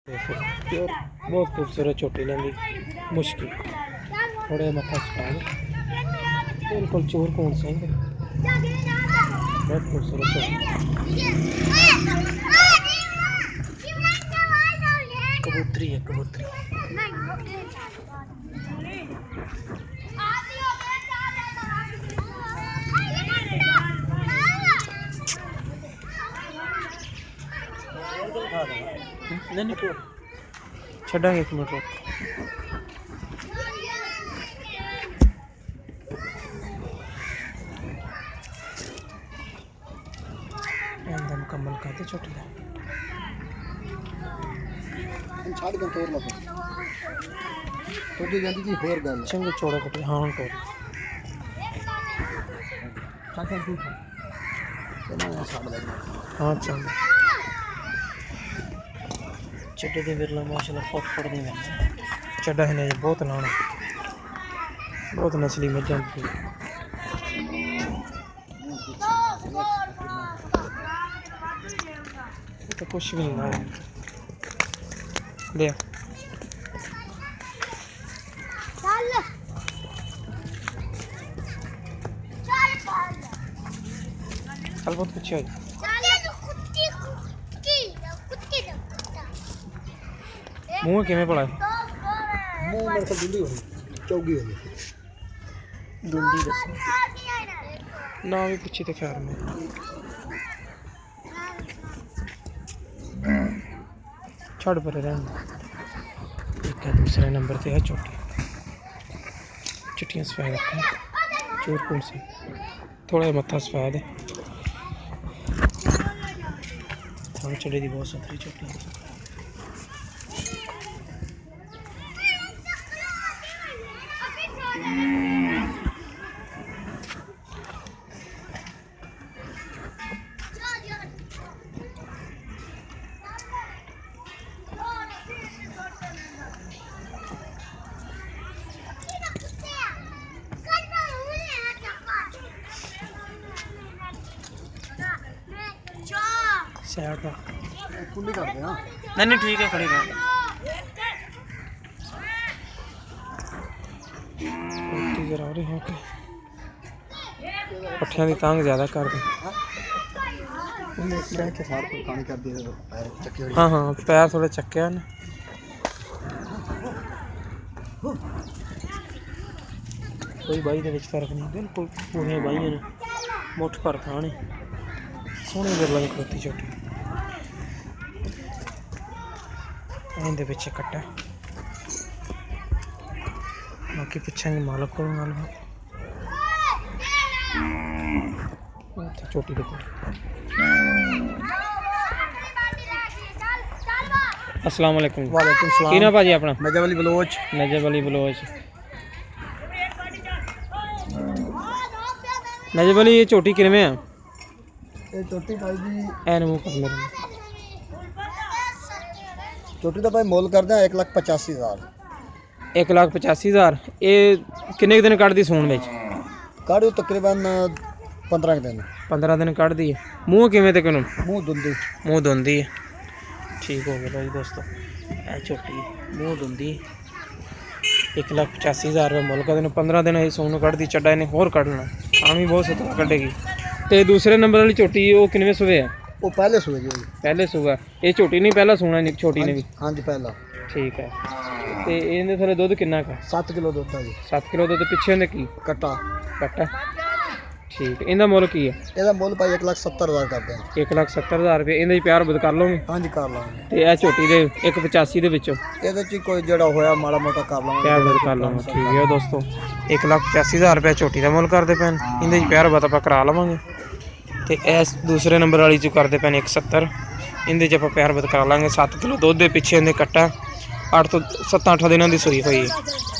pure बहुत खूबसूरत चोटी लेंदी मुश्किल थोड़े मत्था स्टाइल बिल्कुल चोर कौन सा बहुत खूबसूरत चोटी कबूतरी है कबूतरी नहीं छड़ांगे एक मिनट रुक मुकम्मल करते छोटी छाड़ के तोड़ लो तो जाती थी होर गल चंगे चौड़ा कटे हाँ तोड़ हाँ चल चड्डे दे विरला माशाल्लाह फट फट नहीं है चड्डा है नहीं बहुत लाना बहुत नस्ली मज्जां तो कुछ भी नहीं लाया ले कल बहुत कुछ है मुँह किमें पड़ा है मुंह मेरे को दुंदी होनी चौगी होनी दुंदी दस ना भी पूछी थे खैर में छड़ पर रहने एक है दूसरे नंबर पे है चोटी चिट्टियाँ सफ़ेद रखें चोर कौन सी थोड़ा मत्था सफ़ेद है थोड़ा चढ़े दी बहुत सतरी चोटी सैड का खुली कर दे हां नहीं ठीक है खड़े रह जरा और है कि पट्ठियां दी तांग ज़्यादा कर दे बैठ के सार को पानी कर दिया पैर चक्के हाँ हाँ पैर थोड़े चक्के हैं कोई बाई दे विच फर्क नहीं बिल्कुल पूरे बाई ने मुठ भर खाने सोहनी बिरला दी खड़ोती छोटी इहदे पिछे कट्टा बाकी पुछांगे मालक को गलबात छोटी देखो अस्सलाम वालेकुम वालेकुम सलाम की ना भाजी अपना नजब अली बलोच नजब अली बलोच नजब अली ये चोटी किनमें है ये चोटी भाई जी एन मुंह कर मेरे चोटी का भाई मोल कर दें 1,85,000 1,85,000 ये किन्ने दिन कट दी सून विच काढ़ो तकरीबन 15 दिन 15 दिन कट दी है मुँह किवें ते किनू मुंह दुंदी मुँह धुंदी है ठीक हो गया भाई दोस्तों ए छोटी मुँह धुंदी 1,85,000 रुपये मुल का 15 दिन सोनू कट दी चड्डा इन्हें होर कटना आम भी बहुत सतरा कटेगी तो दूसरे नंबर वाली छोटी वो किनवे सुबह है वो पहले सुबह जी पहले सुबह ये छोटी नहीं पहला सोना छोटी ने भी हाँ जी पहला ठीक है तो इन्हें थोड़े दुध किन्ना का 7 किलो दूध है जी 7 किलो दुध पिछे ने की कट्टा कट्टा ठीक है इनका मुल की है ਇਹਦਾ ਮੁੱਲ ਭਾਈ 1,70,000 ਕਰਦੇ ਆ 1,70,000 रुपये इन्हें प्यार बद कर लोगे ਹਾਂਜੀ ਕਰ ਲਾਂਗੇ तो यह छोटी दे 1,85 ਦੇ ਵਿੱਚੋਂ ਇਹਦੇ ਚ ਕੋਈ ਜਿਹੜਾ ਹੋਇਆ ਮਾੜਾ ਮੋਟਾ ਕਰ ਲਾਂਗੇ प्यार बद कर लवांगे ठीक है दोस्तों 1,85,000 रुपये छोटी का मुल करते पैन इन्हें प्यार बद आप करा लवांगे तो इस दूसरे नंबर वाली चो करते पैन 1,70 इन्हें आप प्यार बद करा लांगे 7 किलो दुध के पिछे इन्हें कट्टा 8 तो 7-8 दिनों की सूई हुई है